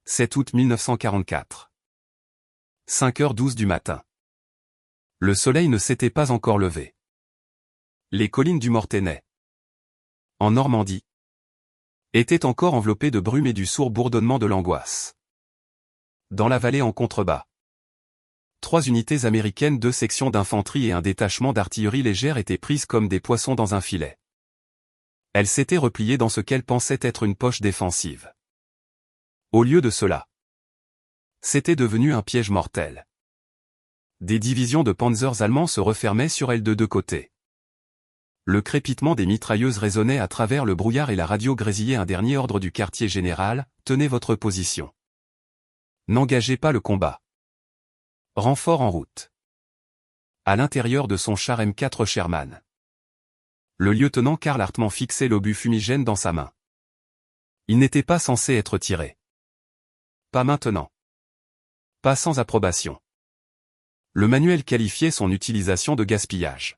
7 août 1944. 5h12 du matin. Le soleil ne s'était pas encore levé. Les collines du Mortainais, en Normandie, étaient encore enveloppées de brume et du sourd bourdonnement de l'angoisse. Dans la vallée en contrebas, 3 unités américaines, 2 sections d'infanterie et un détachement d'artillerie légère étaient prises comme des poissons dans un filet. Elles s'étaient repliées dans ce qu'elles pensaient être une poche défensive. Au lieu de cela, c'était devenu un piège mortel. Des divisions de panzers allemands se refermaient sur elles de 2 côtés. Le crépitement des mitrailleuses résonnait à travers le brouillard et la radio grésillait un dernier ordre du quartier général: tenez votre position. N'engagez pas le combat. Renfort en route. À l'intérieur de son char M4 Sherman, le lieutenant Karl Hartmann fixait l'obus fumigène dans sa main. Il n'était pas censé être tiré. Pas maintenant. Pas sans approbation. Le manuel qualifiait son utilisation de gaspillage.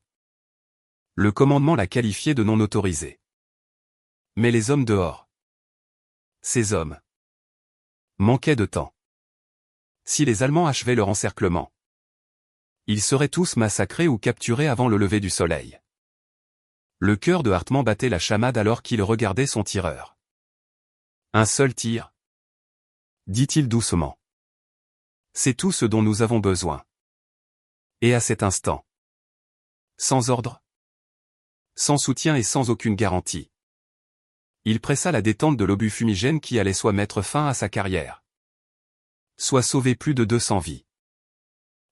Le commandement l'a qualifié de non autorisé. Mais les hommes dehors, ces hommes, manquaient de temps. Si les Allemands achevaient leur encerclement, ils seraient tous massacrés ou capturés avant le lever du soleil. Le cœur de Hartmann battait la chamade alors qu'il regardait son tireur. Un seul tir, dit-il doucement. C'est tout ce dont nous avons besoin. Et à cet instant, sans ordre, sans soutien et sans aucune garantie, il pressa la détente de l'obus fumigène qui allait soit mettre fin à sa carrière, soit sauver plus de 200 vies.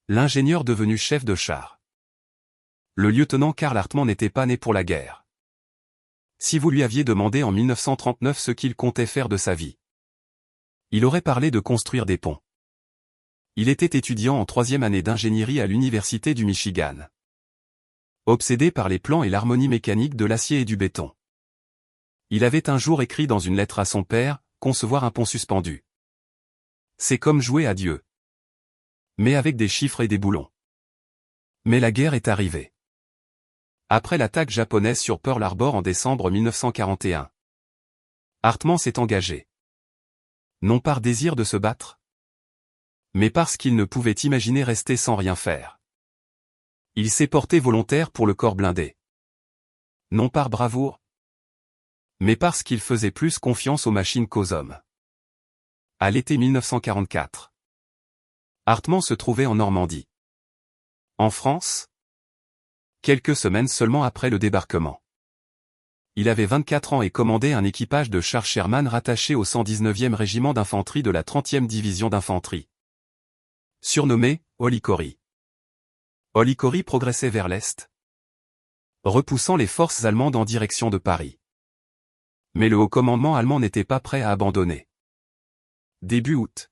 L'ingénieur devenu chef de char, le lieutenant Karl Hartmann n'était pas né pour la guerre. Si vous lui aviez demandé en 1939 ce qu'il comptait faire de sa vie, il aurait parlé de construire des ponts. Il était étudiant en 3e année d'ingénierie à l'université du Michigan. Obsédé par les plans et l'harmonie mécanique de l'acier et du béton, il avait un jour écrit dans une lettre à son père: concevoir un pont suspendu, c'est comme jouer à Dieu, mais avec des chiffres et des boulons. Mais la guerre est arrivée. Après l'attaque japonaise sur Pearl Harbor en décembre 1941, Hartmann s'est engagé. Non par désir de se battre, mais parce qu'il ne pouvait imaginer rester sans rien faire. Il s'est porté volontaire pour le corps blindé. Non par bravoure, mais parce qu'il faisait plus confiance aux machines qu'aux hommes. À l'été 1944, Hartmann se trouvait en Normandie. En France, quelques semaines seulement après le débarquement. Il avait 24 ans et commandait un équipage de chars Sherman rattaché au 119e régiment d'infanterie de la 30e division d'infanterie. Surnommé Holichory. Holichory progressait vers l'est, repoussant les forces allemandes en direction de Paris. Mais le haut commandement allemand n'était pas prêt à abandonner. Début août,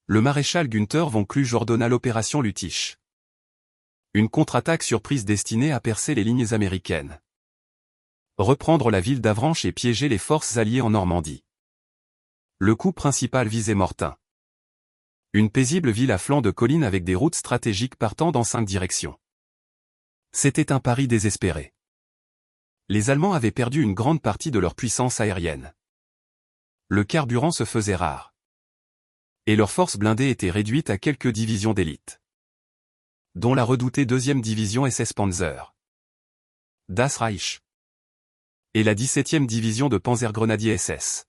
le maréchal Günther von Kluge ordonna l'opération Lüttich. Une contre-attaque surprise destinée à percer les lignes américaines, reprendre la ville d'Avranches et piéger les forces alliées en Normandie. Le coup principal visait Mortain. Une paisible ville à flanc de collines avec des routes stratégiques partant dans 5 directions. C'était un pari désespéré. Les Allemands avaient perdu une grande partie de leur puissance aérienne. Le carburant se faisait rare. Et leurs forces blindées étaient réduites à quelques divisions d'élite, dont la redoutée 2e division SS Panzer, Das Reich, et la 17e division de Panzergrenadiers SS,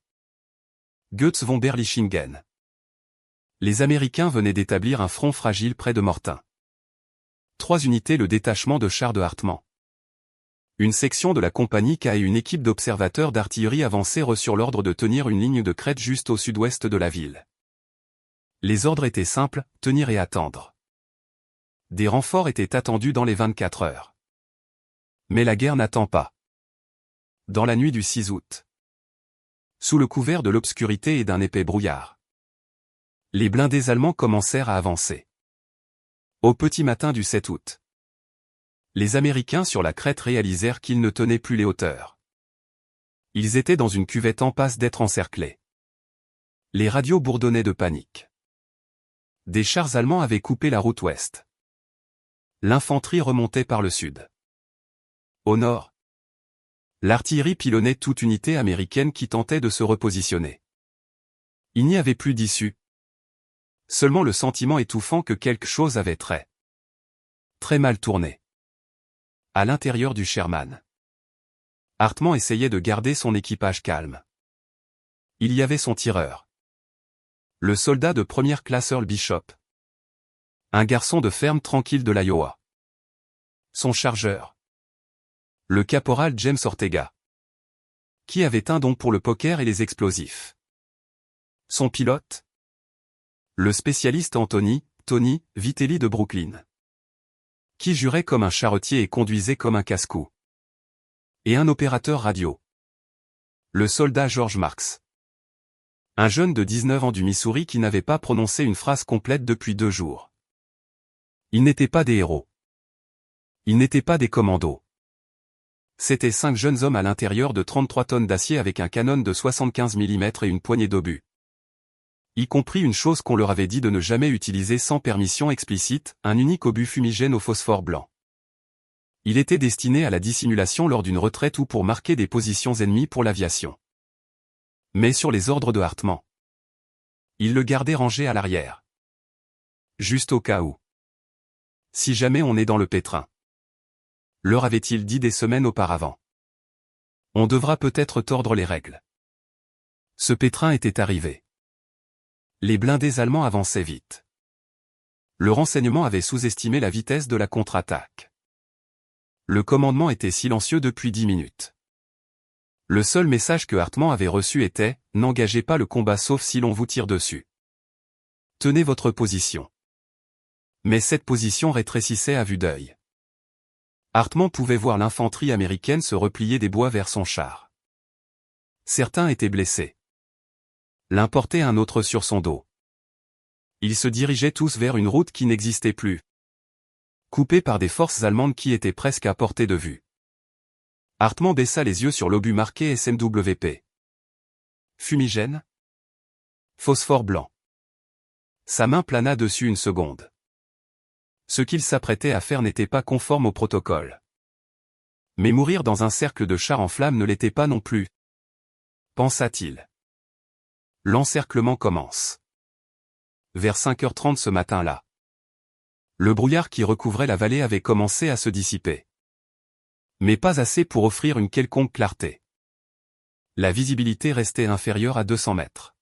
Goetz von Berlichingen. Les Américains venaient d'établir un front fragile près de Mortain. 3 unités, le détachement de chars de Hartmann, une section de la compagnie K et une équipe d'observateurs d'artillerie avancés reçurent l'ordre de tenir une ligne de crête juste au sud-ouest de la ville. Les ordres étaient simples: tenir et attendre. Des renforts étaient attendus dans les 24 heures. Mais la guerre n'attend pas. Dans la nuit du 6 août, sous le couvert de l'obscurité et d'un épais brouillard, les blindés allemands commencèrent à avancer. Au petit matin du 7 août, les Américains sur la crête réalisèrent qu'ils ne tenaient plus les hauteurs. Ils étaient dans une cuvette en passe d'être encerclés. Les radios bourdonnaient de panique. Des chars allemands avaient coupé la route ouest. L'infanterie remontait par le sud. Au nord, l'artillerie pilonnait toute unité américaine qui tentait de se repositionner. Il n'y avait plus d'issue. Seulement le sentiment étouffant que quelque chose avait très mal tourné. À l'intérieur du Sherman. Hartmann essayait de garder son équipage calme. Il y avait son tireur. Le soldat de première classe Earl Bishop. Un garçon de ferme tranquille de l'Iowa. Son chargeur. Le caporal James Ortega. Qui avait un don pour le poker et les explosifs. Son pilote. Le spécialiste Tony Vitelli de Brooklyn. Qui jurait comme un charretier et conduisait comme un casse-cou. Et un opérateur radio. Le soldat George Marks. Un jeune de 19 ans du Missouri qui n'avait pas prononcé une phrase complète depuis 2 jours. Ils n'étaient pas des héros. Ils n'étaient pas des commandos. C'étaient 5 jeunes hommes à l'intérieur de 33 tonnes d'acier avec un canon de 75 mm et une poignée d'obus. Y compris une chose qu'on leur avait dit de ne jamais utiliser sans permission explicite, un unique obus fumigène au phosphore blanc. Il était destiné à la dissimulation lors d'une retraite ou pour marquer des positions ennemies pour l'aviation. Mais sur les ordres de Hartmann. Il le gardait rangé à l'arrière. Juste au cas où. Si jamais on est dans le pétrin. Leur avait-il dit des semaines auparavant. On devra peut-être tordre les règles. Ce pétrin était arrivé. Les blindés allemands avançaient vite. Le renseignement avait sous-estimé la vitesse de la contre-attaque. Le commandement était silencieux depuis 10 minutes. Le seul message que Hartmann avait reçu était « N'engagez pas le combat sauf si l'on vous tire dessus. Tenez votre position. » Mais cette position rétrécissait à vue d'œil. Hartmann pouvait voir l'infanterie américaine se replier des bois vers son char. Certains étaient blessés. L'un portait un autre sur son dos. Ils se dirigeaient tous vers une route qui n'existait plus. Coupée par des forces allemandes qui étaient presque à portée de vue. Hartmann baissa les yeux sur l'obus marqué SMWP. Fumigène. Phosphore blanc. Sa main plana dessus une seconde. Ce qu'il s'apprêtait à faire n'était pas conforme au protocole. Mais mourir dans un cercle de chars en flammes ne l'était pas non plus. Pensa-t-il. L'encerclement commence. Vers 5h30 ce matin-là. Le brouillard qui recouvrait la vallée avait commencé à se dissiper. Mais pas assez pour offrir une quelconque clarté. La visibilité restait inférieure à 200 mètres.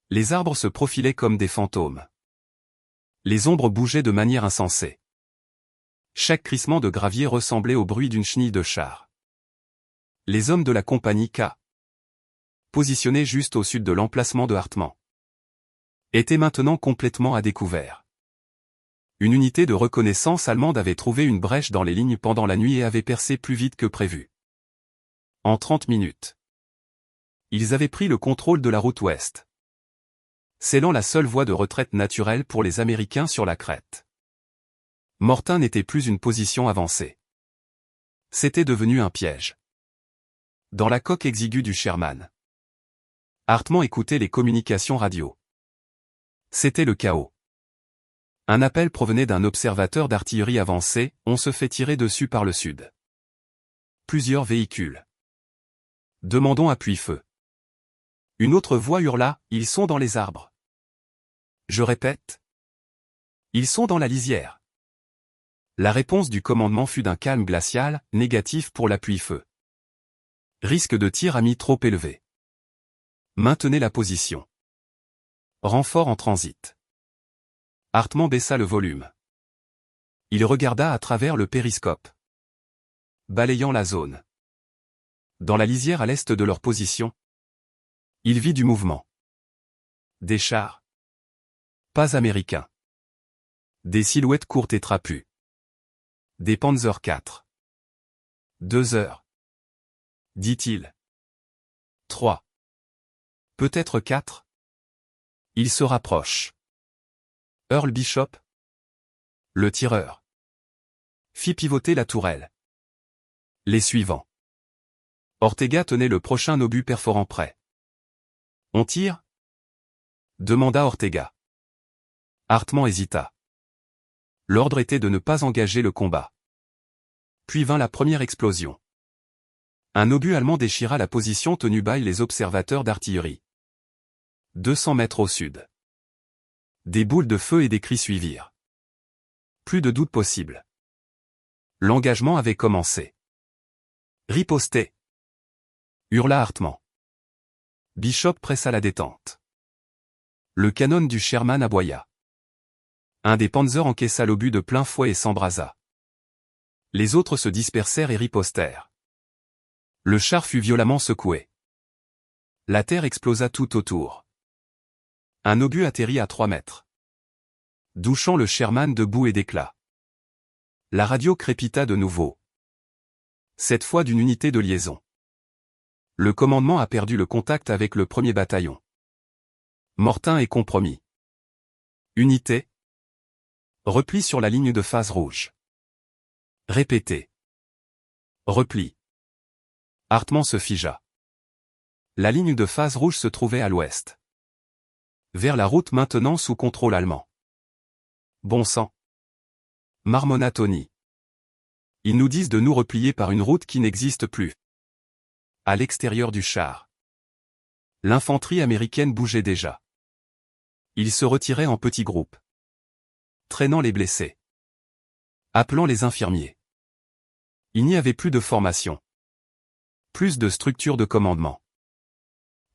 Les arbres se profilaient comme des fantômes. Les ombres bougeaient de manière insensée. Chaque crissement de gravier ressemblait au bruit d'une chenille de char. Les hommes de la compagnie K, positionnés juste au sud de l'emplacement de Hartmann, étaient maintenant complètement à découvert. Une unité de reconnaissance allemande avait trouvé une brèche dans les lignes pendant la nuit et avait percé plus vite que prévu. En 30 minutes, ils avaient pris le contrôle de la route ouest. Scellant la seule voie de retraite naturelle pour les Américains sur la crête. Mortain n'était plus une position avancée. C'était devenu un piège. Dans la coque exiguë du Sherman. Hartmann écoutait les communications radio. C'était le chaos. Un appel provenait d'un observateur d'artillerie avancée, on se fait tirer dessus par le sud. Plusieurs véhicules. Demandons appui-feu. Une autre voix hurla, ils sont dans les arbres. Je répète. Ils sont dans la lisière. La réponse du commandement fut d'un calme glacial, négatif pour l'appui-feu. Risque de tir ami trop élevé. Maintenez la position. Renfort en transit. Hartmann baissa le volume. Il regarda à travers le périscope. Balayant la zone. Dans la lisière à l'est de leur position. Il vit du mouvement. Des chars. Pas américains. Des silhouettes courtes et trapues. Des Panzer IV. 2 heures. Dit-il. 3. Peut-être 4. Il se rapproche. Earl Bishop. Le tireur. Fit pivoter la tourelle. Les suivants. Ortega tenait le prochain obus perforant prêt. On tire ? Demanda Ortega. Hartmann hésita. L'ordre était de ne pas engager le combat. Puis vint la première explosion. Un obus allemand déchira la position tenue by les observateurs d'artillerie. 200 mètres au sud. Des boules de feu et des cris suivirent. Plus de doute possible. L'engagement avait commencé. Ripostez! Hurla Hartmann. Bishop pressa la détente. Le canon du Sherman aboya. Un des Panzers encaissa l'obus de plein fouet et s'embrasa. Les autres se dispersèrent et ripostèrent. Le char fut violemment secoué. La terre explosa tout autour. Un obus atterrit à 3 mètres. Douchant le Sherman de boue et d'éclats. La radio crépita de nouveau. Cette fois d'une unité de liaison. Le commandement a perdu le contact avec le 1er bataillon. Mortain est compromis. Unité. Repli sur la ligne de phase rouge. Répétez. Repli. Hartmann se figea. La ligne de phase rouge se trouvait à l'ouest. Vers la route maintenant sous contrôle allemand. Bon sang. Marmonna Tony. Ils nous disent de nous replier par une route qui n'existe plus. À l'extérieur du char. L'infanterie américaine bougeait déjà. Ils se retiraient en petits groupes. Traînant les blessés. Appelant les infirmiers. Il n'y avait plus de formation. Plus de structure de commandement.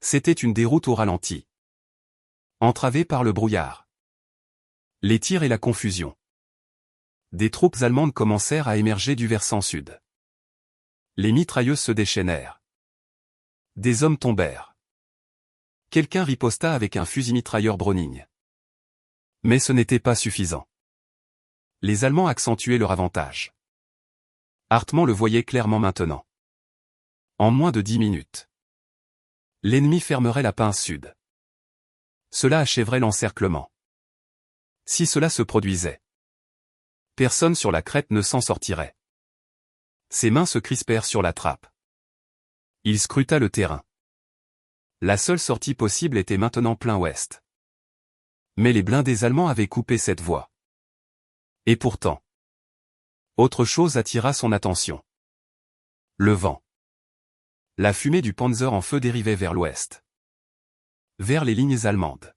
C'était une déroute au ralenti. Entravée par le brouillard. Les tirs et la confusion. Des troupes allemandes commencèrent à émerger du versant sud. Les mitrailleuses se déchaînèrent. Des hommes tombèrent. Quelqu'un riposta avec un fusil-mitrailleur Browning. Mais ce n'était pas suffisant. Les Allemands accentuaient leur avantage. Hartmann le voyait clairement maintenant. En moins de 10 minutes. L'ennemi fermerait la pince sud. Cela achèverait l'encerclement. Si cela se produisait. Personne sur la crête ne s'en sortirait. Ses mains se crispèrent sur la trappe. Il scruta le terrain. La seule sortie possible était maintenant plein ouest. Mais les blindés allemands avaient coupé cette voie. Et pourtant. Autre chose attira son attention. Le vent. La fumée du Panzer en feu dérivait vers l'ouest. Vers les lignes allemandes.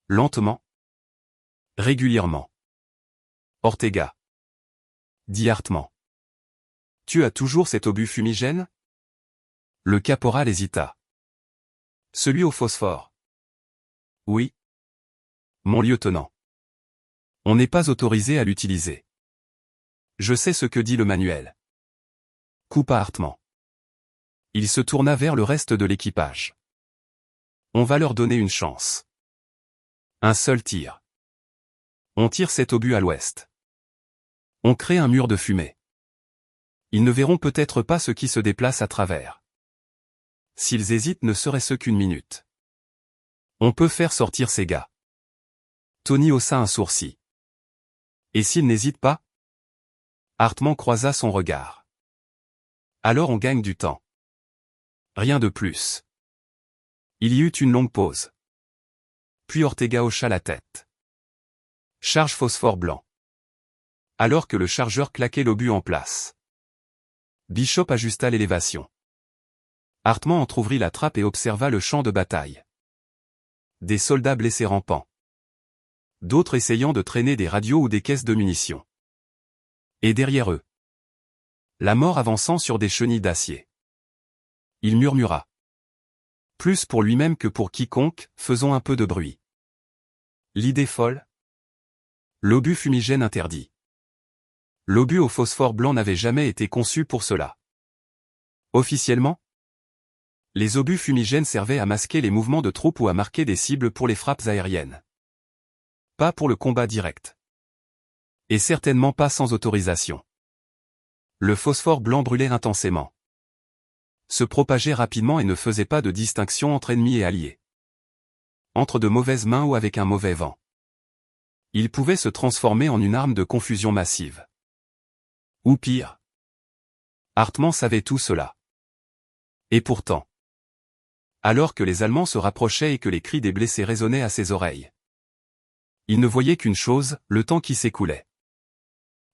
Lentement. Régulièrement. Ortega. Dit Hartmann. Tu as toujours cet obus fumigène? Le caporal hésita. Celui au phosphore. Oui. Mon lieutenant. On n'est pas autorisé à l'utiliser. Je sais ce que dit le manuel. Coupa Hartmann. Il se tourna vers le reste de l'équipage. On va leur donner une chance. Un seul tir. On tire cet obus à l'ouest. On crée un mur de fumée. Ils ne verront peut-être pas ce qui se déplace à travers. S'ils hésitent ne serait-ce qu'une minute. On peut faire sortir ces gars. Tony haussa un sourcil. Et s'ils n'hésitent pas? Hartmann croisa son regard. Alors on gagne du temps. Rien de plus. Il y eut une longue pause. Puis Ortega hocha la tête. Charge phosphore blanc. Alors que le chargeur claquait l'obus en place. Bishop ajusta l'élévation. Hartmann entr'ouvrit la trappe et observa le champ de bataille. Des soldats blessés rampant. D'autres essayant de traîner des radios ou des caisses de munitions. Et derrière eux. La mort avançant sur des chenilles d'acier. Il murmura. Plus pour lui-même que pour quiconque, faisons un peu de bruit. L'idée folle. L'obus fumigène interdit. L'obus au phosphore blanc n'avait jamais été conçu pour cela. Officiellement, les obus fumigènes servaient à masquer les mouvements de troupes ou à marquer des cibles pour les frappes aériennes. Pas pour le combat direct. Et certainement pas sans autorisation. Le phosphore blanc brûlait intensément. Se propageait rapidement et ne faisait pas de distinction entre ennemis et alliés. Entre de mauvaises mains ou avec un mauvais vent. Il pouvait se transformer en une arme de confusion massive. Ou pire. Hartmann savait tout cela. Et pourtant. Alors que les Allemands se rapprochaient et que les cris des blessés résonnaient à ses oreilles. Il ne voyait qu'une chose, le temps qui s'écoulait.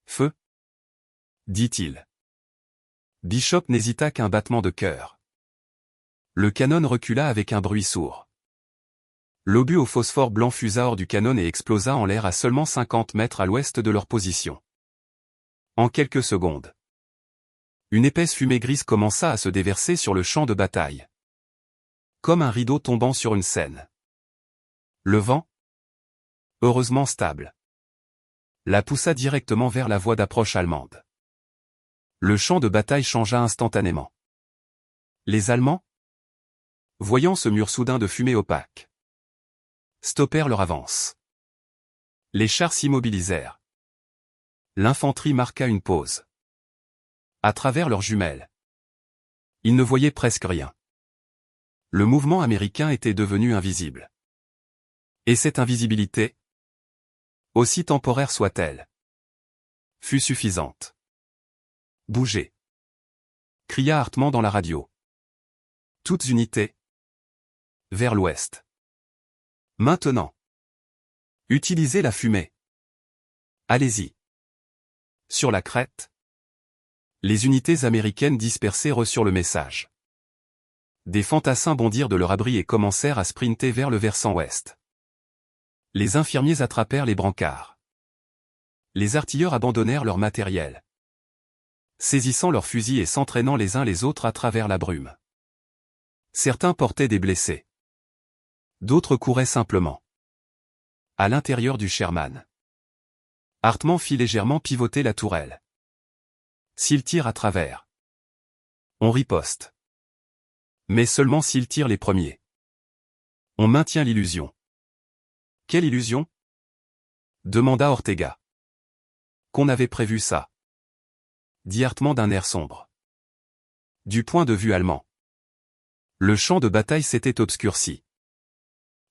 Feu, dit-il. Bishop n'hésita qu'un battement de cœur. Le canon recula avec un bruit sourd. L'obus au phosphore blanc fusa hors du canon et explosa en l'air à seulement 50 mètres à l'ouest de leur position. En quelques secondes, une épaisse fumée grise commença à se déverser sur le champ de bataille, comme un rideau tombant sur une scène. Le vent, heureusement stable, la poussa directement vers la voie d'approche allemande. Le champ de bataille changea instantanément. Les Allemands, voyant ce mur soudain de fumée opaque, stoppèrent leur avance. Les chars s'immobilisèrent. L'infanterie marqua une pause. À travers leurs jumelles, ils ne voyaient presque rien. Le mouvement américain était devenu invisible. Et cette invisibilité, aussi temporaire soit-elle, fut suffisante. « Bougez !» cria Hartmann dans la radio. « Toutes unités, vers l'ouest. Maintenant. Utilisez la fumée. Allez-y. » Sur la crête, les unités américaines dispersées reçurent le message. Des fantassins bondirent de leur abri et commencèrent à sprinter vers le versant ouest. Les infirmiers attrapèrent les brancards. Les artilleurs abandonnèrent leur matériel, saisissant leurs fusils et s'entraînant les uns les autres à travers la brume. Certains portaient des blessés. D'autres couraient simplement. À l'intérieur du Sherman, Hartmann fit légèrement pivoter la tourelle. S'ils tirent à travers, on riposte. Mais seulement s'ils tirent les premiers. On maintient l'illusion. Quelle illusion? Demanda Ortega. Qu'on avait prévu ça, dit Hartmann d'un air sombre. Du point de vue allemand, le champ de bataille s'était obscurci.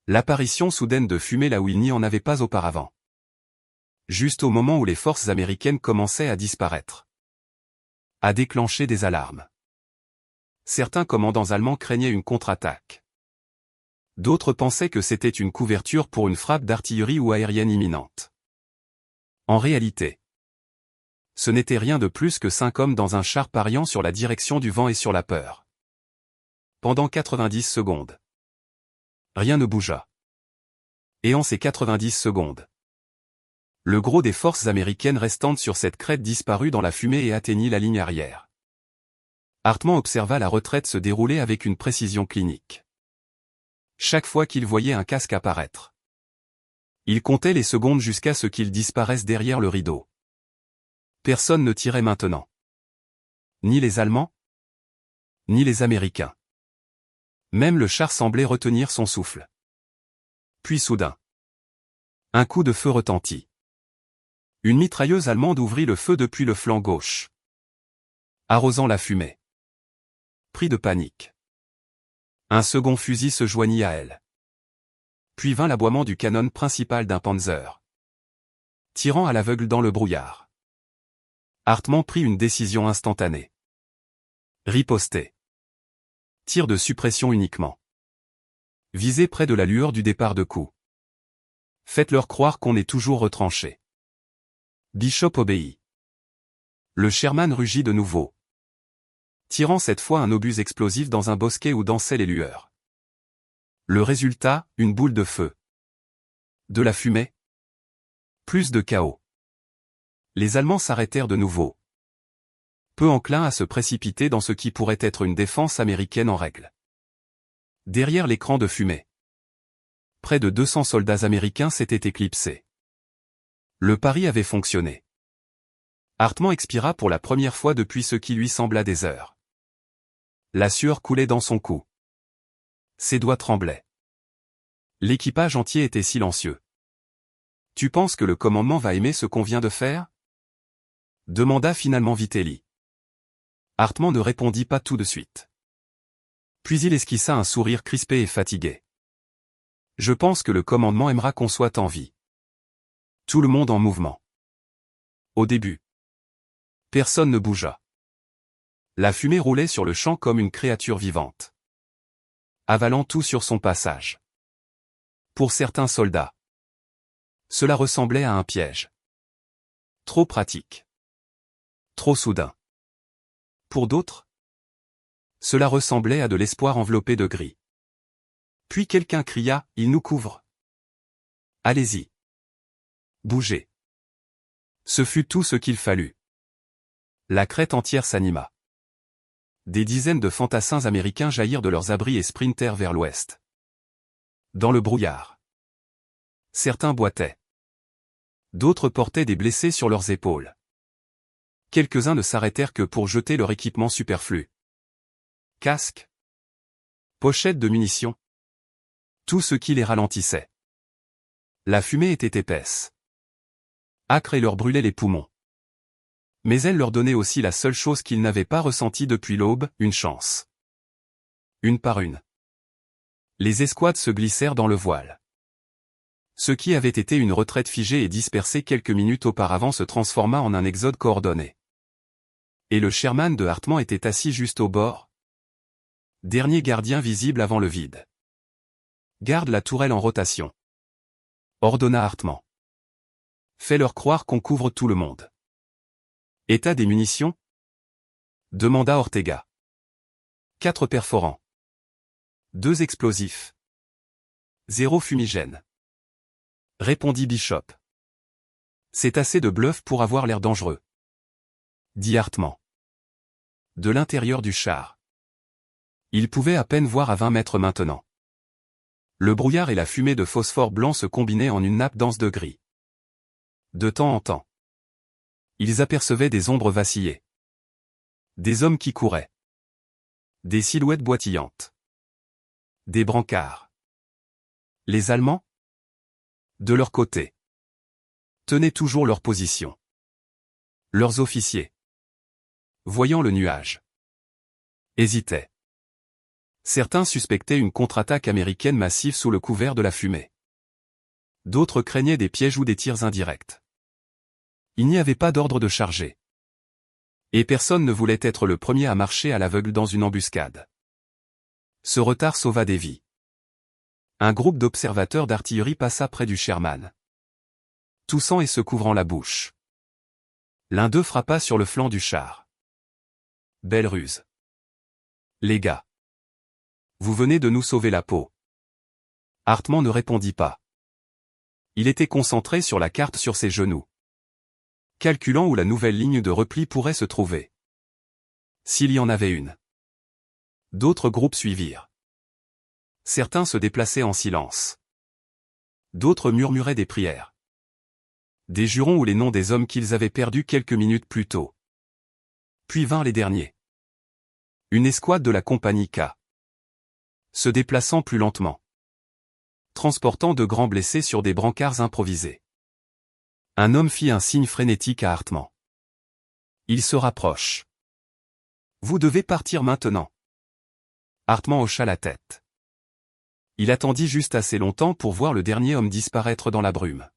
L'apparition soudaine de fumée là où il n'y en avait pas auparavant. Juste au moment où les forces américaines commençaient à disparaître, à déclencher des alarmes. Certains commandants allemands craignaient une contre-attaque. D'autres pensaient que c'était une couverture pour une frappe d'artillerie ou aérienne imminente. En réalité, ce n'était rien de plus que 5 hommes dans un char pariant sur la direction du vent et sur la peur. Pendant 90 secondes, rien ne bougea. Et en ces 90 secondes, le gros des forces américaines restantes sur cette crête disparut dans la fumée et atteignit la ligne arrière. Hartmann observa la retraite se dérouler avec une précision clinique. Chaque fois qu'il voyait un casque apparaître, il comptait les secondes jusqu'à ce qu'il disparaisse derrière le rideau. Personne ne tirait maintenant. Ni les Allemands, ni les Américains. Même le char semblait retenir son souffle. Puis soudain, un coup de feu retentit. Une mitrailleuse allemande ouvrit le feu depuis le flanc gauche, arrosant la fumée. Pris de panique, un second fusil se joignit à elle. Puis vint l'aboiement du canon principal d'un Panzer, tirant à l'aveugle dans le brouillard. Hartmann prit une décision instantanée. Riposter. Tir de suppression uniquement. Visez près de la lueur du départ de coup. Faites-leur croire qu'on est toujours retranché. Bishop obéit. Le Sherman rugit de nouveau, tirant cette fois un obus explosif dans un bosquet où dansaient les lueurs. Le résultat, une boule de feu. De la fumée. Plus de chaos. Les Allemands s'arrêtèrent de nouveau, peu enclins à se précipiter dans ce qui pourrait être une défense américaine en règle. Derrière l'écran de fumée, près de 200 soldats américains s'étaient éclipsés. Le pari avait fonctionné. Hartmann expira pour la première fois depuis ce qui lui sembla des heures. La sueur coulait dans son cou. Ses doigts tremblaient. L'équipage entier était silencieux. « Tu penses que le commandement va aimer ce qu'on vient de faire ?» demanda finalement Vitelli. Hartmann ne répondit pas tout de suite. Puis il esquissa un sourire crispé et fatigué. « Je pense que le commandement aimera qu'on soit en vie. » Tout le monde en mouvement. Au début, personne ne bougea. La fumée roulait sur le champ comme une créature vivante, avalant tout sur son passage. Pour certains soldats, cela ressemblait à un piège. Trop pratique. Trop soudain. Pour d'autres, cela ressemblait à de l'espoir enveloppé de gris. Puis quelqu'un cria, « Il nous couvre. Allez-y. Bougez. » Ce fut tout ce qu'il fallut. La crête entière s'anima. Des dizaines de fantassins américains jaillirent de leurs abris et sprintèrent vers l'ouest. Dans le brouillard. Certains boitaient. D'autres portaient des blessés sur leurs épaules. Quelques-uns ne s'arrêtèrent que pour jeter leur équipement superflu. Casques. Pochettes de munitions. Tout ce qui les ralentissait. La fumée était épaisse. Âcre et leur brûlait les poumons. Mais elle leur donnait aussi la seule chose qu'ils n'avaient pas ressentie depuis l'aube, une chance. Une par une. Les escouades se glissèrent dans le voile. Ce qui avait été une retraite figée et dispersée quelques minutes auparavant se transforma en un exode coordonné. Et le Sherman de Hartmann était assis juste au bord. Dernier gardien visible avant le vide. Garde la tourelle en rotation. Ordonna Hartmann. Fais-leur croire qu'on couvre tout le monde. État des munitions? Demanda Ortega. 4 perforants. 2 explosifs. 0 fumigène. Répondit Bishop. C'est assez de bluff pour avoir l'air dangereux. Dit Hartmann. De l'intérieur du char. Il pouvait à peine voir à 20 mètres maintenant. Le brouillard et la fumée de phosphore blanc se combinaient en une nappe dense de gris. De temps en temps. Ils apercevaient des ombres vaciller. Des hommes qui couraient. Des silhouettes boitillantes. Des brancards. Les Allemands? De leur côté. Tenaient toujours leur position. Leurs officiers. Voyant le nuage. Hésitaient. Certains suspectaient une contre-attaque américaine massive sous le couvert de la fumée. D'autres craignaient des pièges ou des tirs indirects. Il n'y avait pas d'ordre de charger. Et personne ne voulait être le premier à marcher à l'aveugle dans une embuscade. Ce retard sauva des vies. Un groupe d'observateurs d'artillerie passa près du Sherman. Toussant et se couvrant la bouche. L'un d'eux frappa sur le flanc du char. Belle ruse. Les gars. Vous venez de nous sauver la peau. Hartmann ne répondit pas. Il était concentré sur la carte sur ses genoux. Calculant où la nouvelle ligne de repli pourrait se trouver. S'il y en avait une. D'autres groupes suivirent. Certains se déplaçaient en silence. D'autres murmuraient des prières. Des jurons ou les noms des hommes qu'ils avaient perdus quelques minutes plus tôt. Puis vinrent les derniers. Une escouade de la compagnie K. Se déplaçant plus lentement. Transportant de grands blessés sur des brancards improvisés. Un homme fit un signe frénétique à Hartmann. Il se rapproche. Vous devez partir maintenant. Hartmann hocha la tête. Il attendit juste assez longtemps pour voir le dernier homme disparaître dans la brume.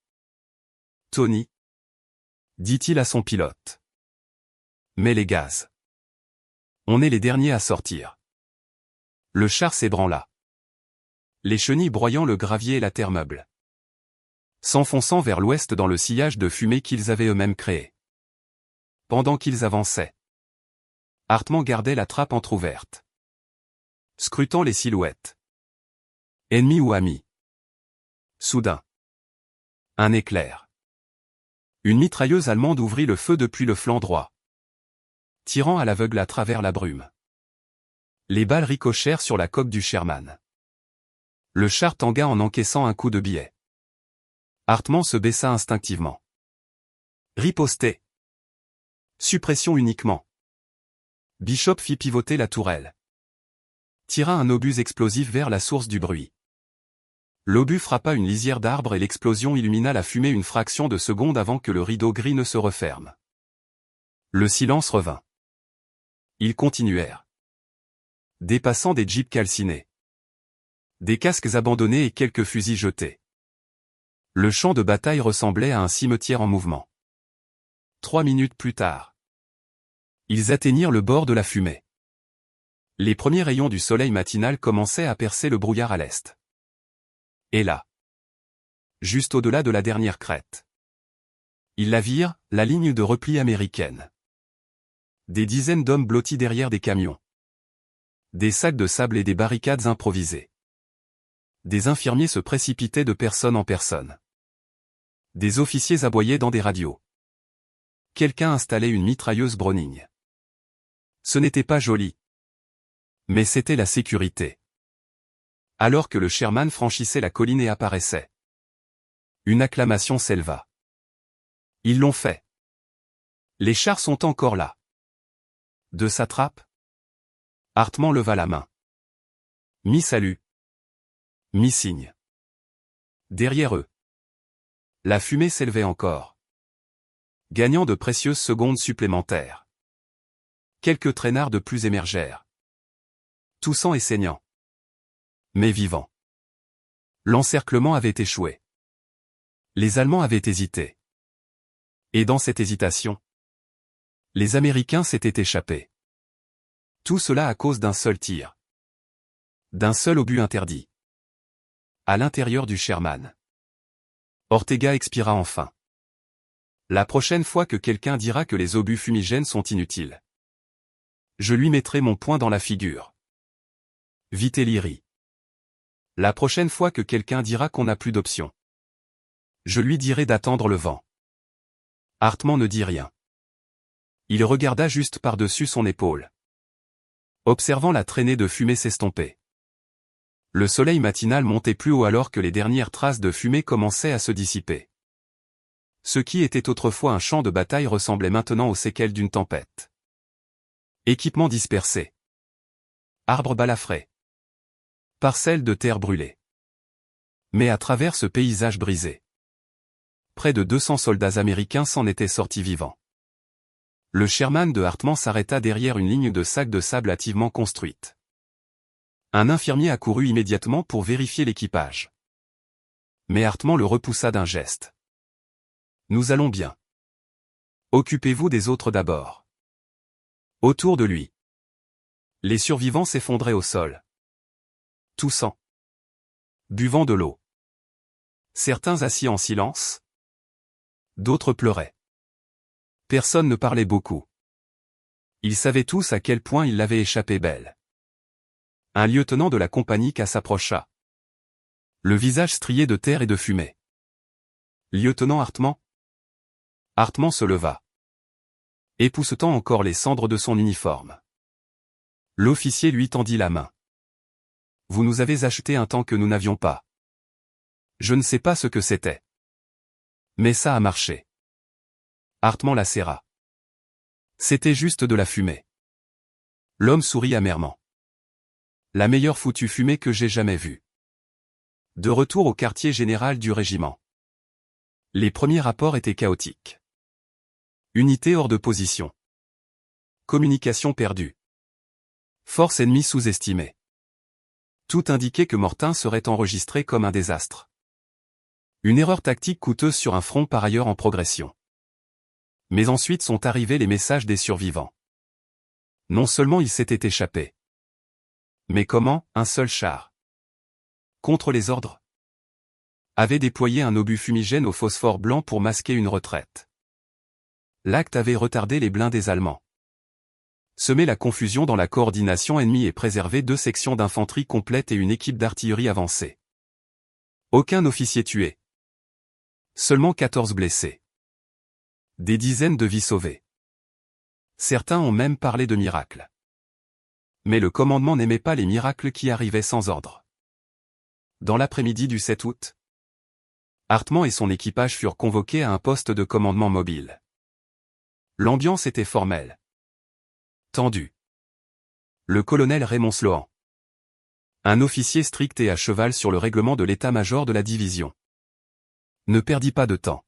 Tony, dit-il à son pilote. Mets les gaz. On est les derniers à sortir. Le char s'ébranla. Les chenilles broyant le gravier et la terre meuble. S'enfonçant vers l'ouest dans le sillage de fumée qu'ils avaient eux-mêmes créé. Pendant qu'ils avançaient, Hartmann gardait la trappe entr'ouverte. Scrutant les silhouettes. Ennemis ou amis. Soudain. Un éclair. Une mitrailleuse allemande ouvrit le feu depuis le flanc droit. Tirant à l'aveugle à travers la brume. Les balles ricochèrent sur la coque du Sherman. Le char tangua en encaissant un coup de billet. Hartmann se baissa instinctivement. Ripostait. Suppression uniquement. Bishop fit pivoter la tourelle. Tira un obus explosif vers la source du bruit. L'obus frappa une lisière d'arbres et l'explosion illumina la fumée une fraction de seconde avant que le rideau gris ne se referme. Le silence revint. Ils continuèrent. Dépassant des jeeps calcinés. Des casques abandonnés et quelques fusils jetés. Le champ de bataille ressemblait à un cimetière en mouvement. 3 minutes plus tard. Ils atteignirent le bord de la fumée. Les premiers rayons du soleil matinal commençaient à percer le brouillard à l'est. Et là. Juste au-delà de la dernière crête. Ils la virent, la ligne de repli américaine. Des dizaines d'hommes blottis derrière des camions. Des sacs de sable et des barricades improvisées. Des infirmiers se précipitaient de personne en personne. Des officiers aboyaient dans des radios. Quelqu'un installait une mitrailleuse Browning. Ce n'était pas joli. Mais c'était la sécurité. Alors que le Sherman franchissait la colline et apparaissait, une acclamation s'éleva. Ils l'ont fait. Les chars sont encore là. De sa trappe? Hartmann leva la main. Mi-salut. Mi-signe. Derrière eux, la fumée s'élevait encore, gagnant de précieuses secondes supplémentaires. Quelques traînards de plus émergèrent, toussant et saignant, mais vivants. L'encerclement avait échoué. Les Allemands avaient hésité. Et dans cette hésitation, les Américains s'étaient échappés. Tout cela à cause d'un seul tir. D'un seul obus interdit. À l'intérieur du Sherman. Ortega expira enfin. La prochaine fois que quelqu'un dira que les obus fumigènes sont inutiles, je lui mettrai mon poing dans la figure. Vitelli rit. La prochaine fois que quelqu'un dira qu'on n'a plus d'option, je lui dirai d'attendre le vent. Hartmann ne dit rien. Il regarda juste par-dessus son épaule, observant la traînée de fumée s'estomper. Le soleil matinal montait plus haut alors que les dernières traces de fumée commençaient à se dissiper. Ce qui était autrefois un champ de bataille ressemblait maintenant aux séquelles d'une tempête. Équipements dispersés. Arbres balafrés. Parcelles de terre brûlées. Mais à travers ce paysage brisé, près de 200 soldats américains s'en étaient sortis vivants. Le Sherman de Hartmann s'arrêta derrière une ligne de sacs de sable hâtivement construite. Un infirmier accourut immédiatement pour vérifier l'équipage. Mais Hartmann le repoussa d'un geste. Nous allons bien. Occupez-vous des autres d'abord. Autour de lui, les survivants s'effondraient au sol, toussant, buvant de l'eau. Certains assis en silence, d'autres pleuraient. Personne ne parlait beaucoup. Ils savaient tous à quel point il l'avait échappé belle. Un lieutenant de la compagnie K s'approcha, le visage strié de terre et de fumée. Lieutenant Hartmann? Hartmann se leva, époussetant encore les cendres de son uniforme. L'officier lui tendit la main. Vous nous avez acheté un temps que nous n'avions pas. Je ne sais pas ce que c'était. Mais ça a marché. Hartmann la serra. C'était juste de la fumée. L'homme sourit amèrement. La meilleure foutue fumée que j'ai jamais vue. De retour au quartier général du régiment. Les premiers rapports étaient chaotiques. Unité hors de position. Communication perdue. Force ennemie sous-estimée. Tout indiquait que Mortain serait enregistré comme un désastre. Une erreur tactique coûteuse sur un front par ailleurs en progression. Mais ensuite sont arrivés les messages des survivants. Non seulement il s'était échappé. Mais comment, un seul char, contre les ordres, avait déployé un obus fumigène au phosphore blanc pour masquer une retraite. L'acte avait retardé les blindés allemands, semé la confusion dans la coordination ennemie et préservé 2 sections d'infanterie complètes et une équipe d'artillerie avancée. Aucun officier tué. Seulement 14 blessés. Des dizaines de vies sauvées. Certains ont même parlé de miracles. Mais le commandement n'aimait pas les miracles qui arrivaient sans ordre. Dans l'après-midi du 7 août, Hartmann et son équipage furent convoqués à un poste de commandement mobile. L'ambiance était formelle. Tendue. Le colonel Raymond Sloan, un officier strict et à cheval sur le règlement de l'état-major de la division, ne perdit pas de temps.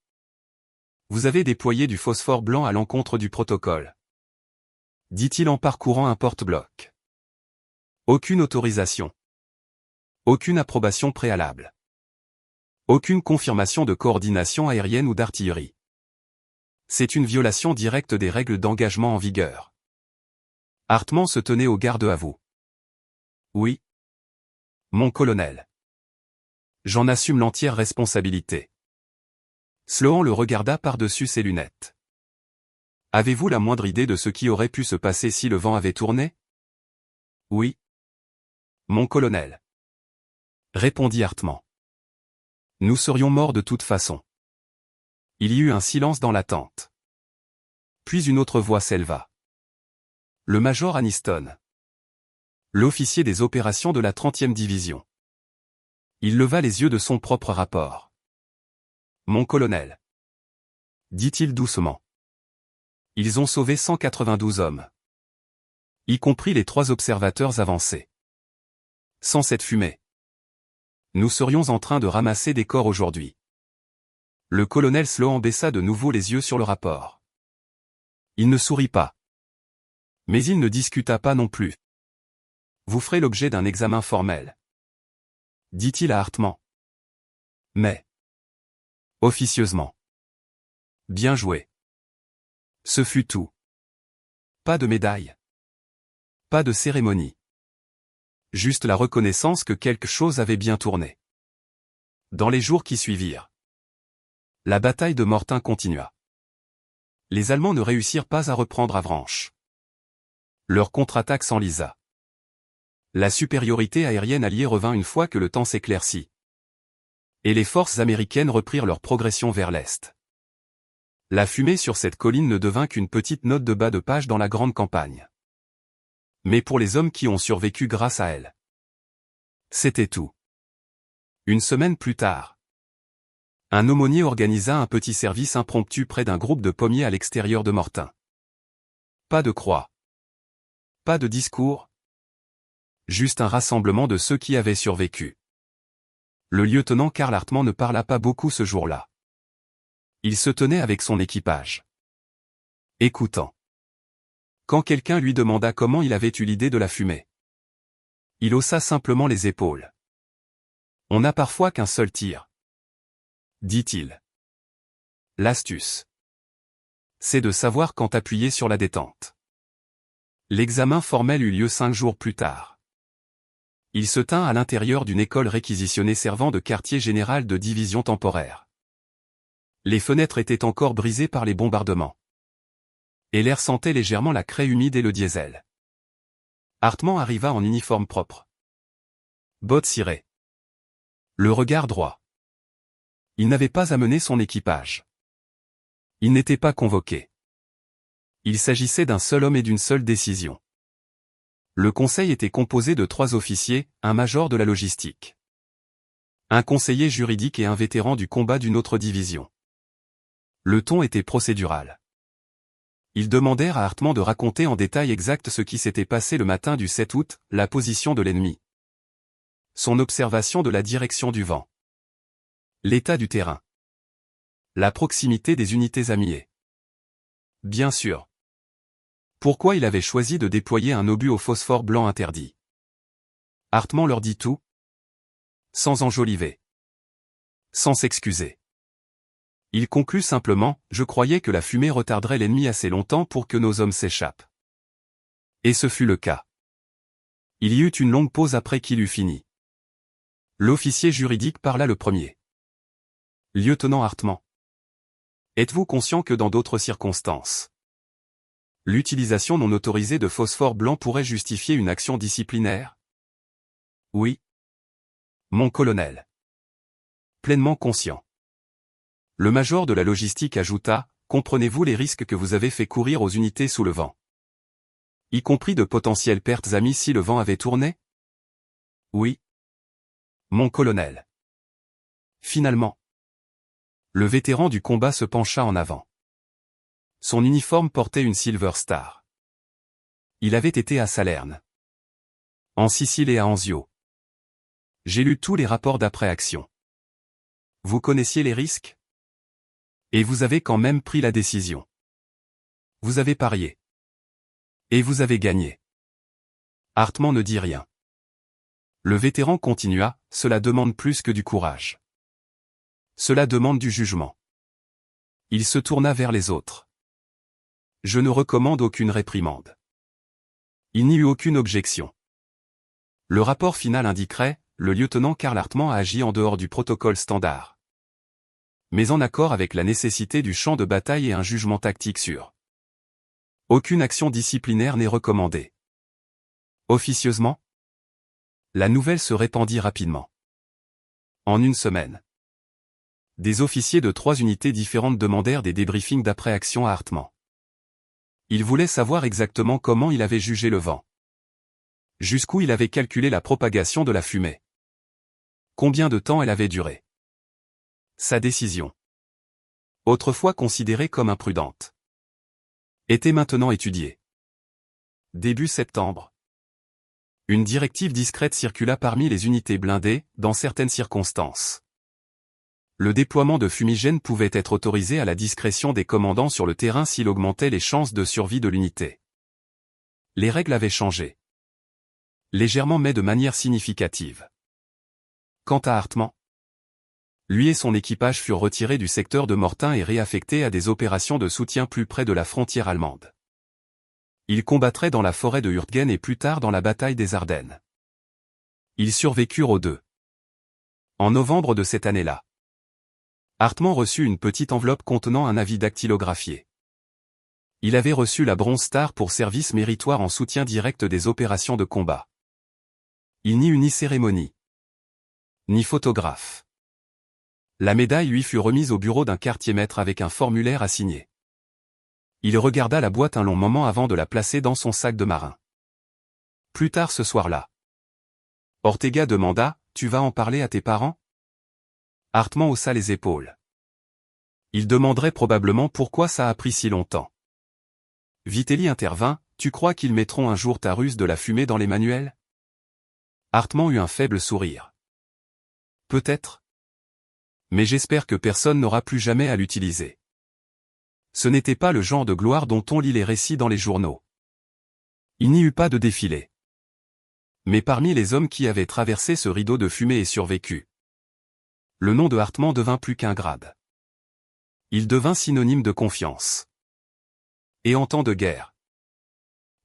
Vous avez déployé du phosphore blanc à l'encontre du protocole, dit-il en parcourant un porte-bloc. Aucune autorisation. Aucune approbation préalable. Aucune confirmation de coordination aérienne ou d'artillerie. C'est une violation directe des règles d'engagement en vigueur. Hartmann se tenait au garde à vous. Oui. Mon colonel. J'en assume l'entière responsabilité. Sloan le regarda par-dessus ses lunettes. Avez-vous la moindre idée de ce qui aurait pu se passer si le vent avait tourné? Oui. Mon colonel. répondit Hartmann. Nous serions morts de toute façon. Il y eut un silence dans la tente. Puis une autre voix s'éleva. Le major Aniston. L'officier des opérations de la 30e division. Il leva les yeux de son propre rapport. Mon colonel. Dit-il doucement. Ils ont sauvé 192 hommes. Y compris les 3 observateurs avancés. Sans cette fumée, nous serions en train de ramasser des corps aujourd'hui. Le colonel Sloan baissa de nouveau les yeux sur le rapport. Il ne sourit pas. Mais il ne discuta pas non plus. Vous ferez l'objet d'un examen formel. Dit-il à Hartmann. Mais. Officieusement. Bien joué. Ce fut tout. Pas de médaille. Pas de cérémonie. Juste la reconnaissance que quelque chose avait bien tourné. Dans les jours qui suivirent, la bataille de Mortain continua. Les Allemands ne réussirent pas à reprendre Avranches. Leur contre-attaque s'enlisa. La supériorité aérienne alliée revint une fois que le temps s'éclaircit. Et les forces américaines reprirent leur progression vers l'est. La fumée sur cette colline ne devint qu'une petite note de bas de page dans la grande campagne. Mais pour les hommes qui ont survécu grâce à elle, c'était tout. Une semaine plus tard, un aumônier organisa un petit service impromptu près d'un groupe de pommiers à l'extérieur de Mortain. Pas de croix. Pas de discours. Juste un rassemblement de ceux qui avaient survécu. Le lieutenant Karl Hartmann ne parla pas beaucoup ce jour-là. Il se tenait avec son équipage, écoutant. Quand quelqu'un lui demanda comment il avait eu l'idée de la fumée, il haussa simplement les épaules. On n'a parfois qu'un seul tir, dit-il. L'astuce, c'est de savoir quand appuyer sur la détente. L'examen formel eut lieu 5 jours plus tard. Il se tint à l'intérieur d'une école réquisitionnée servant de quartier général de division temporaire. Les fenêtres étaient encore brisées par les bombardements. Et l'air sentait légèrement la craie humide et le diesel. Hartmann arriva en uniforme propre. Bottes cirées. Le regard droit. Il n'avait pas amené son équipage. Il n'était pas convoqué. Il s'agissait d'un seul homme et d'une seule décision. Le conseil était composé de 3 officiers, un major de la logistique, un conseiller juridique et un vétéran du combat d'une autre division. Le ton était procédural. Ils demandèrent à Hartmann de raconter en détail exact ce qui s'était passé le matin du 7 août, la position de l'ennemi, son observation de la direction du vent, l'état du terrain, la proximité des unités alliées. Bien sûr. Pourquoi il avait choisi de déployer un obus au phosphore blanc interdit. Hartmann leur dit tout, sans enjoliver, sans s'excuser. Il conclut simplement, je croyais que la fumée retarderait l'ennemi assez longtemps pour que nos hommes s'échappent. Et ce fut le cas. Il y eut une longue pause après qu'il eut fini. L'officier juridique parla le premier. Lieutenant Hartmann. Êtes-vous conscient que dans d'autres circonstances, l'utilisation non autorisée de phosphore blanc pourrait justifier une action disciplinaire? Oui. Mon colonel. Pleinement conscient. Le major de la logistique ajouta, comprenez-vous les risques que vous avez fait courir aux unités sous le vent? Y compris de potentielles pertes amies si le vent avait tourné? Oui. Mon colonel. Finalement. Le vétéran du combat se pencha en avant. Son uniforme portait une Silver Star. Il avait été à Salerne, en Sicile et à Anzio. J'ai lu tous les rapports d'après-action. Vous connaissiez les risques? Et vous avez quand même pris la décision. Vous avez parié. Et vous avez gagné. Hartmann ne dit rien. Le vétéran continua, cela demande plus que du courage. Cela demande du jugement. Il se tourna vers les autres. Je ne recommande aucune réprimande. Il n'y eut aucune objection. Le rapport final indiquerait, le lieutenant Karl Hartmann a agi en dehors du protocole standard, mais en accord avec la nécessité du champ de bataille et un jugement tactique sûr. Aucune action disciplinaire n'est recommandée. Officieusement, la nouvelle se répandit rapidement. En une semaine. Des officiers de 3 unités différentes demandèrent des débriefings d'après-action à Hartmann. Ils voulaient savoir exactement comment il avait jugé le vent. Jusqu'où il avait calculé la propagation de la fumée. Combien de temps elle avait duré. Sa décision, autrefois considérée comme imprudente, était maintenant étudiée. Début septembre. Une directive discrète circula parmi les unités blindées, dans certaines circonstances. Le déploiement de fumigènes pouvait être autorisé à la discrétion des commandants sur le terrain s'il augmentait les chances de survie de l'unité. Les règles avaient changé. Légèrement mais de manière significative. Quant à Hartmann, lui et son équipage furent retirés du secteur de Mortain et réaffectés à des opérations de soutien plus près de la frontière allemande. Ils combattraient dans la forêt de Hürtgen et plus tard dans la bataille des Ardennes. Ils survécurent aux deux. En novembre de cette année-là, Hartmann reçut une petite enveloppe contenant un avis dactylographié. Il avait reçu la Bronze Star pour service méritoire en soutien direct des opérations de combat. Il n'y eut ni cérémonie, ni photographe. La médaille lui fut remise au bureau d'un quartier-maître avec un formulaire à signer. Il regarda la boîte un long moment avant de la placer dans son sac de marin. Plus tard ce soir-là, Ortega demanda « Tu vas en parler à tes parents ?» Hartmann haussa les épaules. Il demanderait probablement pourquoi ça a pris si longtemps. Vitelli intervint « Tu crois qu'ils mettront un jour ta ruse de la fumée dans les manuels ?» Hartmann eut un faible sourire. Peut-être. Mais j'espère que personne n'aura plus jamais à l'utiliser. Ce n'était pas le genre de gloire dont on lit les récits dans les journaux. Il n'y eut pas de défilé. Mais parmi les hommes qui avaient traversé ce rideau de fumée et survécu, le nom de Hartmann devint plus qu'un grade. Il devint synonyme de confiance. Et en temps de guerre,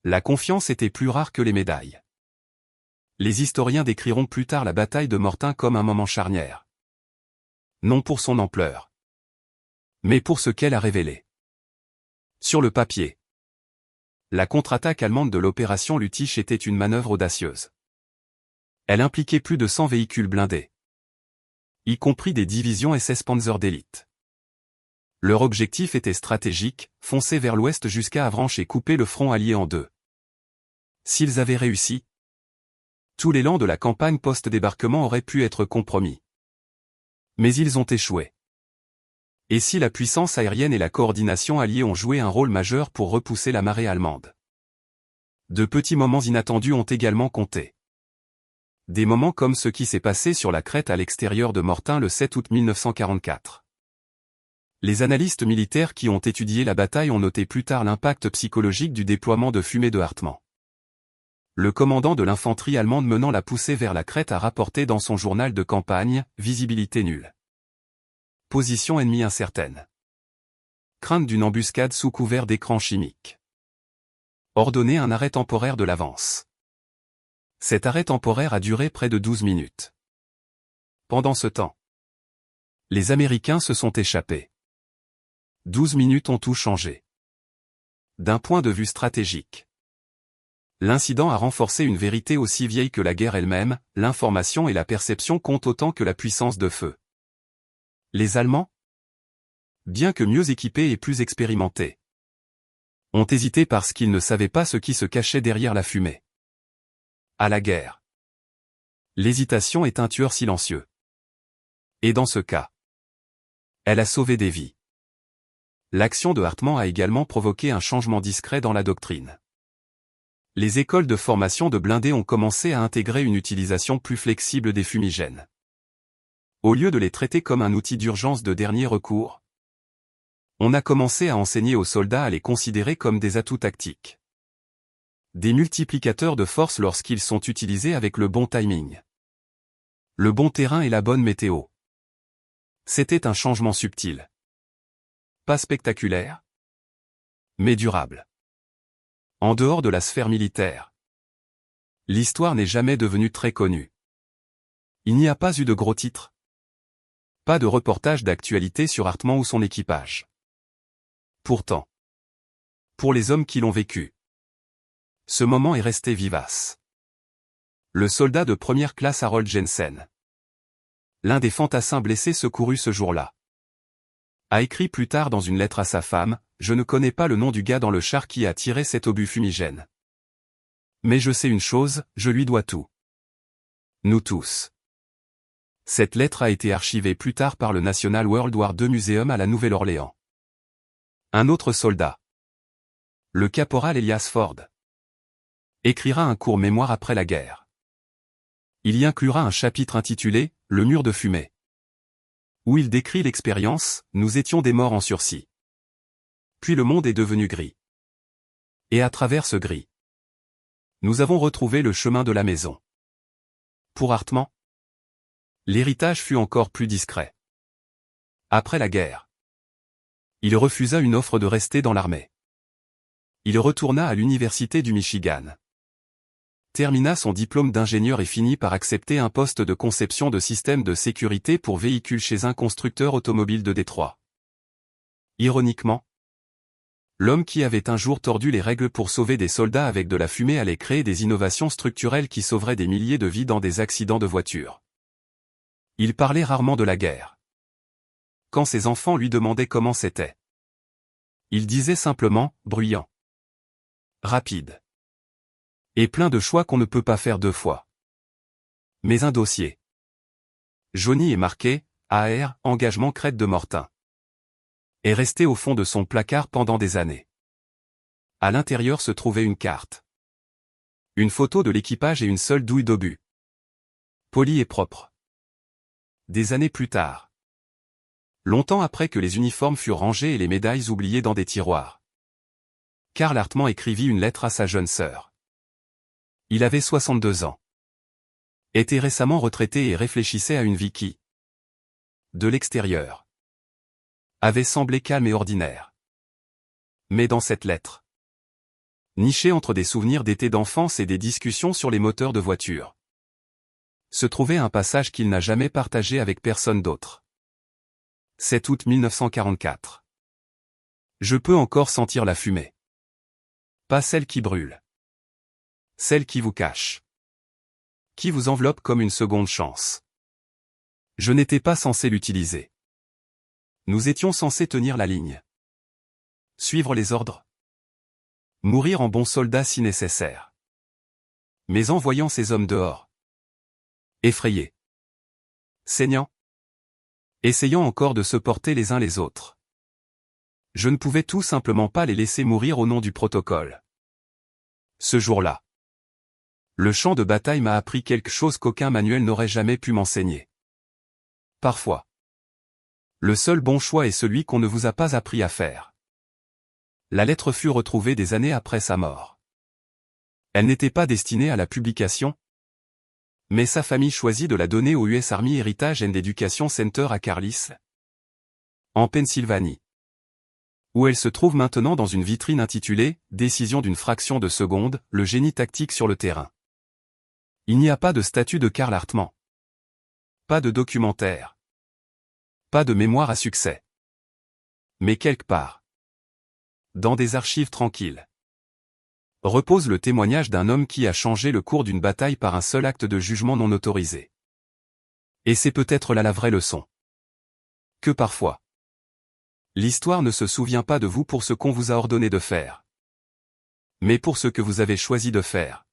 la confiance était plus rare que les médailles. Les historiens décriront plus tard la bataille de Mortain comme un moment charnière. Non pour son ampleur, mais pour ce qu'elle a révélé. Sur le papier, la contre-attaque allemande de l'opération Lüttich était une manœuvre audacieuse. Elle impliquait plus de 100 véhicules blindés, y compris des divisions SS Panzer d'élite. Leur objectif était stratégique, foncer vers l'ouest jusqu'à Avranches et couper le front allié en deux. S'ils avaient réussi, tout l'élan de la campagne post-débarquement aurait pu être compromis. Mais ils ont échoué. Et si la puissance aérienne et la coordination alliée ont joué un rôle majeur pour repousser la marée allemande, de petits moments inattendus ont également compté. Des moments comme ce qui s'est passé sur la crête à l'extérieur de Mortain le 7 août 1944. Les analystes militaires qui ont étudié la bataille ont noté plus tard l'impact psychologique du déploiement de fumée de Hartmann. Le commandant de l'infanterie allemande menant la poussée vers la crête a rapporté dans son journal de campagne « Visibilité nulle. Position ennemie incertaine. Crainte d'une embuscade sous couvert d'écran chimique. Ordonner un arrêt temporaire de l'avance. » Cet arrêt temporaire a duré près de 12 minutes. Pendant ce temps, les Américains se sont échappés. 12 minutes ont tout changé. D'un point de vue stratégique, l'incident a renforcé une vérité aussi vieille que la guerre elle-même, l'information et la perception comptent autant que la puissance de feu. Les Allemands, bien que mieux équipés et plus expérimentés, ont hésité parce qu'ils ne savaient pas ce qui se cachait derrière la fumée. À la guerre, l'hésitation est un tueur silencieux. Et dans ce cas, elle a sauvé des vies. L'action de Hartmann a également provoqué un changement discret dans la doctrine. Les écoles de formation de blindés ont commencé à intégrer une utilisation plus flexible des fumigènes. Au lieu de les traiter comme un outil d'urgence de dernier recours, on a commencé à enseigner aux soldats à les considérer comme des atouts tactiques. Des multiplicateurs de force lorsqu'ils sont utilisés avec le bon timing, le bon terrain et la bonne météo. C'était un changement subtil. Pas spectaculaire, mais durable. En dehors de la sphère militaire, l'histoire n'est jamais devenue très connue. Il n'y a pas eu de gros titres. Pas de reportage d'actualité sur Hartmann ou son équipage. Pourtant, pour les hommes qui l'ont vécu, ce moment est resté vivace. Le soldat de première classe Harold Jensen, l'un des fantassins blessés secourus ce jour-là, a écrit plus tard dans une lettre à sa femme, « Je ne connais pas le nom du gars dans le char qui a tiré cet obus fumigène. Mais je sais une chose, je lui dois tout. Nous tous. » Cette lettre a été archivée plus tard par le National World War II Museum à la Nouvelle-Orléans. Un autre soldat, le caporal Elias Ford, écrira un court mémoire après la guerre. Il y inclura un chapitre intitulé « Le mur de fumée », où il décrit l'expérience « Nous étions des morts en sursis. Puis le monde est devenu gris. Et à travers ce gris, nous avons retrouvé le chemin de la maison. » Pour Hartmann, l'héritage fut encore plus discret. Après la guerre, il refusa une offre de rester dans l'armée. Il retourna à l'université du Michigan, termina son diplôme d'ingénieur et finit par accepter un poste de conception de systèmes de sécurité pour véhicules chez un constructeur automobile de Détroit. Ironiquement, l'homme qui avait un jour tordu les règles pour sauver des soldats avec de la fumée allait créer des innovations structurelles qui sauveraient des milliers de vies dans des accidents de voiture. Il parlait rarement de la guerre. Quand ses enfants lui demandaient comment c'était, il disait simplement « bruyant, rapide et plein de choix qu'on ne peut pas faire deux fois. » Mais un dossier jauni et marqué « AR, engagement Crête de Mortain » est resté au fond de son placard pendant des années. À l'intérieur se trouvait une carte, une photo de l'équipage et une seule douille d'obus, polie et propre. Des années plus tard, longtemps après que les uniformes furent rangés et les médailles oubliées dans des tiroirs, Carl Hartmann écrivit une lettre à sa jeune sœur. Il avait 62 ans, était récemment retraité et réfléchissait à une vie qui, de l'extérieur, avait semblé calme et ordinaire. Mais dans cette lettre, nichée entre des souvenirs d'été d'enfance et des discussions sur les moteurs de voiture, se trouvait un passage qu'il n'a jamais partagé avec personne d'autre. 7 août 1944. Je peux encore sentir la fumée. Pas celle qui brûle. Celle qui vous cache. Qui vous enveloppe comme une seconde chance. Je n'étais pas censé l'utiliser. Nous étions censés tenir la ligne. Suivre les ordres. Mourir en bon soldat si nécessaire. Mais en voyant ces hommes dehors, effrayés, saignants, essayant encore de se porter les uns les autres, je ne pouvais tout simplement pas les laisser mourir au nom du protocole. Ce jour-là, le champ de bataille m'a appris quelque chose qu'aucun manuel n'aurait jamais pu m'enseigner. Parfois, le seul bon choix est celui qu'on ne vous a pas appris à faire. La lettre fut retrouvée des années après sa mort. Elle n'était pas destinée à la publication, mais sa famille choisit de la donner au US Army Heritage and Education Center à Carlisle, en Pennsylvanie, où elle se trouve maintenant dans une vitrine intitulée « Décision d'une fraction de seconde, le génie tactique sur le terrain ». Il n'y a pas de statue de Carl Hartmann. Pas de documentaire. Pas de mémoire à succès. Mais quelque part, dans des archives tranquilles, repose le témoignage d'un homme qui a changé le cours d'une bataille par un seul acte de jugement non autorisé. Et c'est peut-être là la vraie leçon. Que parfois, l'histoire ne se souvient pas de vous pour ce qu'on vous a ordonné de faire, mais pour ce que vous avez choisi de faire,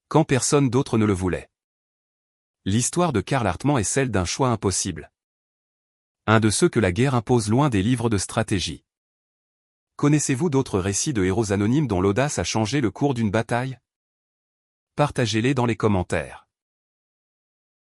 quand personne d'autre ne le voulait. L'histoire de Carl Hartmann est celle d'un choix impossible. Un de ceux que la guerre impose loin des livres de stratégie. Connaissez-vous d'autres récits de héros anonymes dont l'audace a changé le cours d'une bataille? Partagez-les dans les commentaires.